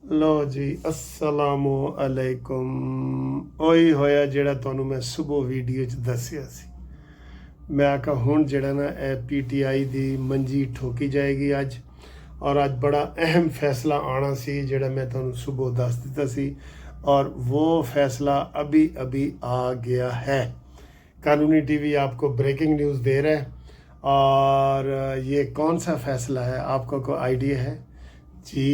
ਲੋ ਜੀ ਅਸਲਾਮੁ ਅਲੈਕੁਮ। ਉਹੀ ਹੋਇਆ ਜਿਹੜਾ ਤੁਹਾਨੂੰ ਮੈਂ ਸਵੇਰ ਵੀਡੀਓ 'ਚ ਦੱਸਿਆ ਸੀ। ਮੈਂ ਆਖਿਆ ਹੁਣ ਜਿਹੜਾ ਨਾ ਇਹ PTI ਦੀ ਮੰਜੀ ਠੋਕੀ ਜਾਏਗੀ ਅੱਜ, ਔਰ ਅੱਜ ਬੜਾ ਅਹਿਮ फैसला आना सी ਜਿਹੜਾ मैं ਤੁਹਾਨੂੰ सुबह ਦੱਸ ਦਿੱਤਾ ਸੀ, और वो फैसला अभी अभी आ गया है। कानूनी टीवी आपको ब्रेकिंग न्यूज़ दे रहा है, और ये कौन सा फैसला है, आपको कोई आइडिया है? जी,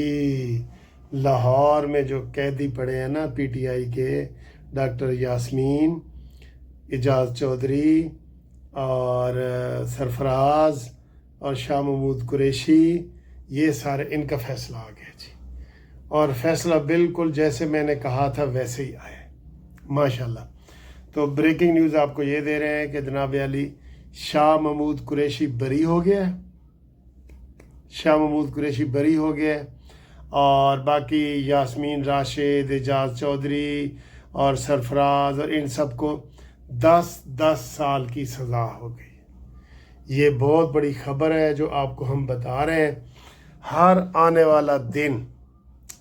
लाहौर में जो कैदी पड़े हैं ना PTI के, डॉक्टर यास्मीन, एजाज चौधरी और सरफराज और शाह महमूद कुरैशी, ये सारे इनका फ़ैसला आ गया जी। और फ़ैसला बिल्कुल जैसे मैंने कहा था वैसे ही आया माशाल्लाह। तो ब्रेकिंग न्यूज़ आपको ये दे रहे हैं कि जनाब अली शाह महमूद कुरैशी बरी हो गया है, शाह महमूद कुरैशी बरी हो गया है, और बाकी यास्मीन राशिद, एजाज चौधरी और सरफराज और इन सबको 10-10 साल की सज़ा हो गई। ये बहुत बड़ी ख़बर है जो आपको हम बता रहे हैं। हर आने वाला दिन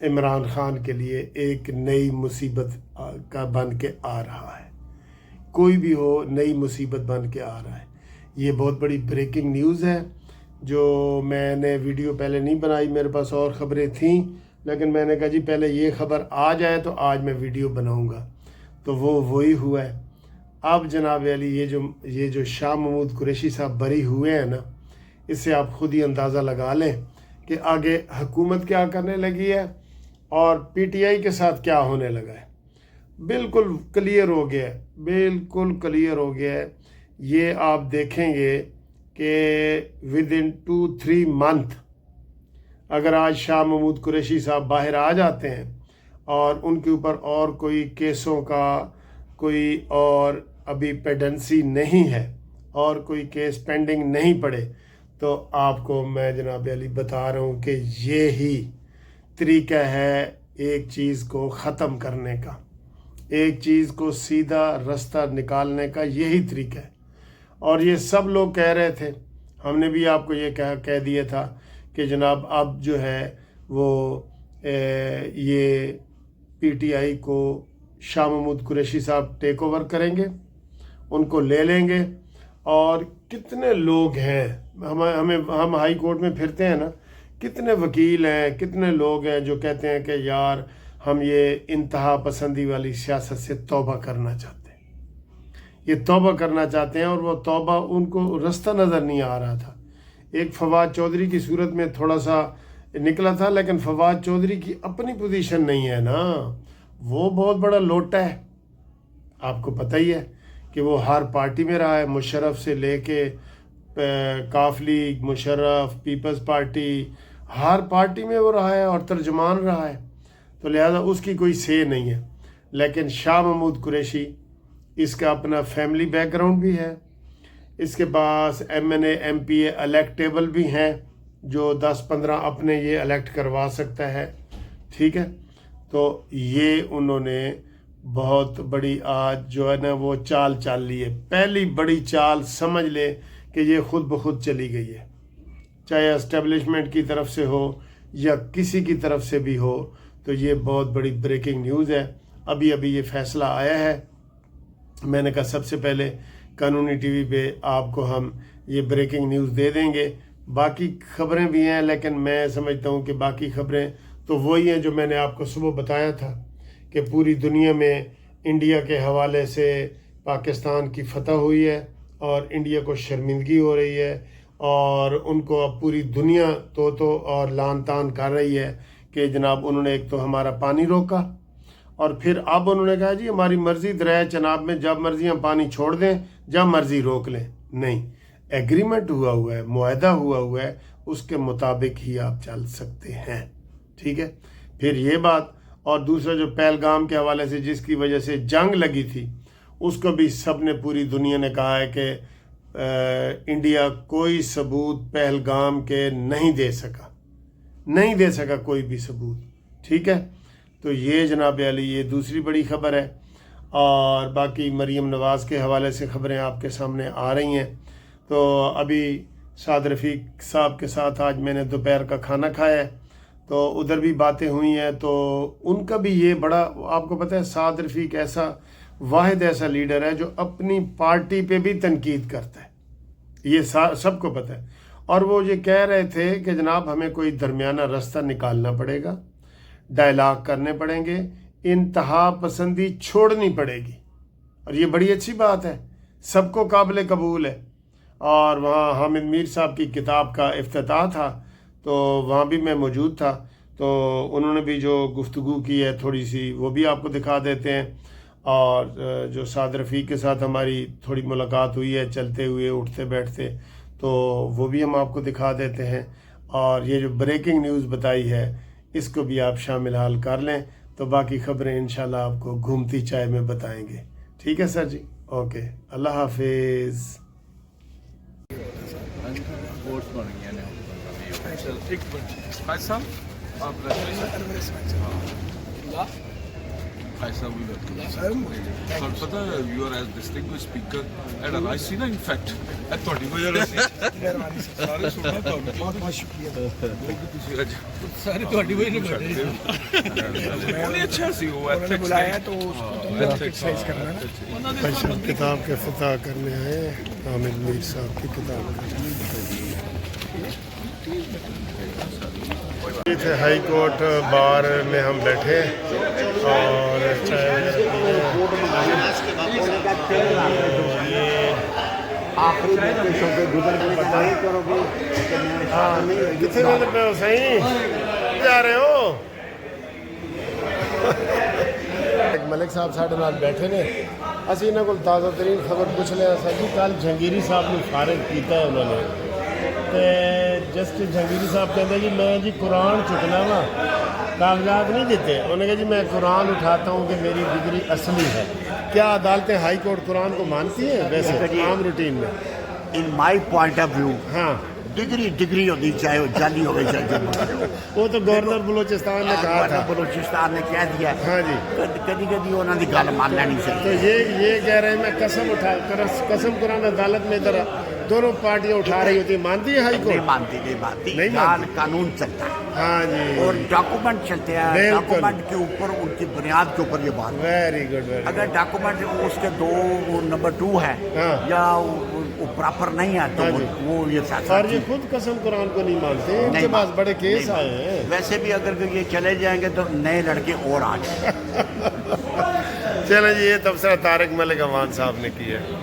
इमरान खान के लिए एक नई मुसीबत का बन के आ रहा है। कोई भी हो, नई मुसीबत बन के आ रहा है। ये बहुत बड़ी ब्रेकिंग न्यूज़ है जो मैंने वीडियो पहले नहीं बनाई, मेरे पास और ख़बरें थीं, लेकिन मैंने कहा जी पहले ये ख़बर आ जाए तो आज मैं वीडियो बनाऊंगा। तो वो वही हुआ है। अब जनाब अली ये जो शाह महमूद कुरैशी साहब बरी हुए हैं ना, इससे आप ख़ुद ही अंदाज़ा लगा लें कि आगे हुकूमत क्या करने लगी है और PTI के साथ क्या होने लगा है। बिल्कुल क्लियर हो गया है, बिल्कुल क्लियर हो गया है। ये आप देखेंगे कि विद इन 2-3 मंथ अगर आज शाह महमूद कुरैशी साहब बाहर आ जाते हैं और उनके ऊपर और कोई केसों का कोई और अभी पेंडेंसी नहीं है और कोई केस पेंडिंग नहीं पड़े, तो आपको मैं जनाब अली बता रहा हूँ कि ये ही तरीका है एक चीज़ को ख़त्म करने का, एक चीज़ को सीधा रास्ता निकालने का, यही तरीका है। और ये सब लोग कह रहे थे, हमने भी आपको ये कह दिया था कि जनाब अब जो है वो ये PTI को शाह महमूद कुरैशी साहब टेक ओवर करेंगे, उनको ले लेंगे। और कितने लोग हैं, हम हाई कोर्ट में फिरते हैं ना, कितने वकील हैं, कितने लोग हैं जो कहते हैं कि यार हम ये इंतहा पसंदी वाली सियासत से तौबा करना चाहते हैं, ये तौबा करना चाहते हैं, और वो तौबा उनको रास्ता नज़र नहीं आ रहा था। एक फवाद चौधरी की सूरत में थोड़ा सा निकला था, लेकिन फवाद चौधरी की अपनी पोजीशन नहीं है ना, वो बहुत बड़ा लोटा है। आपको पता ही है कि वो हर पार्टी में रहा है, मुशर्रफ से लेके काफ लीग, मुशर्रफ, पीपल्स पार्टी, हर पार्टी में वो रहा है और तर्जुमान रहा है, तो लिहाजा उसकी कोई से नहीं है। लेकिन शाह महमूद कुरैशी, इसका अपना फैमिली बैकग्राउंड भी है, इसके पास MNA MPA इलेक्टेबल भी हैं जो 10-15 अपने ये इलेक्ट करवा सकता है, ठीक है। तो ये उन्होंने बहुत बड़ी आज जो है ना वो चाल ली है। पहली बड़ी चाल समझ ले कि ये खुद ब खुद चली गई है, चाहे एस्टेब्लिशमेंट की तरफ से हो या किसी की तरफ से भी हो। तो ये बहुत बड़ी ब्रेकिंग न्यूज़ है, अभी अभी ये फ़ैसला आया है। मैंने कहा सबसे पहले कानूनी टीवी पे आपको हम ये ब्रेकिंग न्यूज़ दे देंगे। बाकी ख़बरें भी हैं, लेकिन मैं समझता हूँ कि बाकी ख़बरें तो वही हैं जो मैंने आपको सुबह बताया था कि पूरी दुनिया में इंडिया के हवाले से पाकिस्तान की फतह हुई है और इंडिया को शर्मिंदगी हो रही है, और उनको अब पूरी दुनिया तो और लान तान कर रही है कि जनाब उन्होंने एक तो हमारा पानी रोका, और फिर अब उन्होंने कहा जी हमारी मर्ज़ी दरिया चनाब में जब मर्ज़ी हम पानी छोड़ दें, जब मर्ज़ी रोक लें। नहीं, एग्रीमेंट हुआ है, मुआहदा हुआ है, उसके मुताबिक ही आप चल सकते हैं, ठीक है। फिर ये बात, और दूसरा जो पहलगाम के हवाले से जिसकी वजह से जंग लगी थी, उसको भी सब ने, पूरी दुनिया ने कहा है कि इंडिया कोई सबूत पहलगाम के नहीं दे सका कोई भी सबूत, ठीक है। तो ये जनाब अली ये दूसरी बड़ी ख़बर है। और बाकी मरीम नवाज़ के हवाले से ख़बरें आपके सामने आ रही हैं। तो अभी साद रफ़ीक साहब के साथ आज मैंने दोपहर का खाना खाया है, تو ادھر بھی باتیں ہوئی ہیں. تو ان کا بھی یہ بڑا، آپ کو پتہ ہے سعد رفیق ایسا واحد ایسا لیڈر ہے جو اپنی پارٹی پہ بھی تنقید کرتا ہے، یہ سب کو پتہ ہے. اور وہ یہ کہہ رہے تھے کہ جناب ہمیں کوئی درمیانہ راستہ نکالنا پڑے گا، ڈائلاگ کرنے پڑیں گے، انتہا پسندی چھوڑنی پڑے گی. اور یہ بڑی اچھی بات ہے، سب کو قابل قبول ہے. اور وہاں حامد میر صاحب کی کتاب کا افتتاح تھا تو وہاں بھی میں موجود تھا. تو انہوں نے بھی جو گفتگو کی ہے تھوڑی سی وہ بھی آپ کو دکھا دیتے ہیں. اور جو سعد رفیق کے ساتھ ہماری تھوڑی ملاقات ہوئی ہے چلتے ہوئے اٹھتے بیٹھتے، تو وہ بھی ہم آپ کو دکھا دیتے ہیں. اور یہ جو بریکنگ نیوز بتائی ہے اس کو بھی آپ شامل حال کر لیں. تو باقی خبریں انشاءاللہ آپ کو گھومتی چائے میں بتائیں گے. ٹھیک ہے سر جی، اوکے، اللہ حافظ. ایسا بھی اور پتہ ہے you are as distinguished speaker at I C نا ان فیکٹ ਤੁਹਾਡੀ ਵਜ੍ਹਾ ਨਾਲ ਸਾਰੇ ਸੁਣਨਾ ਤੁਹਾਨੂੰ ਬਹੁਤ ਬਹੁਤ ਸ਼ੁਕਰੀਆ ਤੁਸੀਂ ਅੱਜ ਸਾਰੇ ਤੁਹਾਡੀ ਵਜ੍ਹਾ ਨਾਲ ਬੈਠੇ ਉਹਨੇ ਅੱਛਾ ਸੀ ਉਹ ਇੱਥੇ ਬੁਲਾਇਆ ਤਾਂ उसको एक्सरसाइज करना है. भाई किताब के इफ्तिताह करने आए हैं, हामिद मीर साहब की किताब. ये थे हाई कोर्ट बार में हम बैठे और कितने मिनट में हो सही जा रहे हो. ملک صاحب ساڈے نال بیٹھے نے، اسی انہاں کول تازہ ترین خبر پوچھ لیا سا جی. کل جہانگیری صاحب نے فارغ کیتا ہے انہوں نے، تے جسٹس جہانگیری صاحب کہتے ہیں جی میں جی قرآن چکنا وا، کاغذات نہیں دیتے. انہوں نے کہا جی میں قرآن اٹھاتا ہوں کہ میری ڈگری اصلی ہے. کیا عدالتیں ہائی کورٹ قرآن کو مانتی ہیں ویسے عام روٹین میں؟ ان مائی پوائنٹ آف ویو ہاں ڈگری ہوتی چاہے وہ جعلی ہو چاہے وہ تو گورنر بلوچستان نے کہا تھا. بلوچستان نے کہہ دیا ہاں جی، کدی کدی انہوں کی گل ماننا نہیں تو چاہیے. یہ کہہ رہے ہیں میں قسم قرآن عدالت میں ادھر دونوں پارٹیاں اٹھا رہی ہوتی، مانتی ہے ہائی نہیں کورٹ؟ مانتی نہیں مانتی. قانون چلتا ہے ہاں جی، اور ڈاکومنٹ چلتے ہیں. بالکل. ڈاکومنٹ کے اوپر ان کی بنیاد کے اوپر یہ بات ہے. ویری گڈ ویری اگر ڈاکومنٹ اس کے دو نمبر 2 ہے ہاں. یا وہ پراپر نہیں ہے تو ہاں جی. وہ یہ اور فیصلہ یہ خود قسم قرآن کو نہیں مانتے، ان کے نہیں پاس بڑے کیس نہیں. آئے ہیں. ویسے بھی اگر یہ چلے جائیں گے تو نئے لڑکے اور آ جائیں. چلیں جی، یہ تبصرہ طارق ملک امان صاحب نے کیا ہے.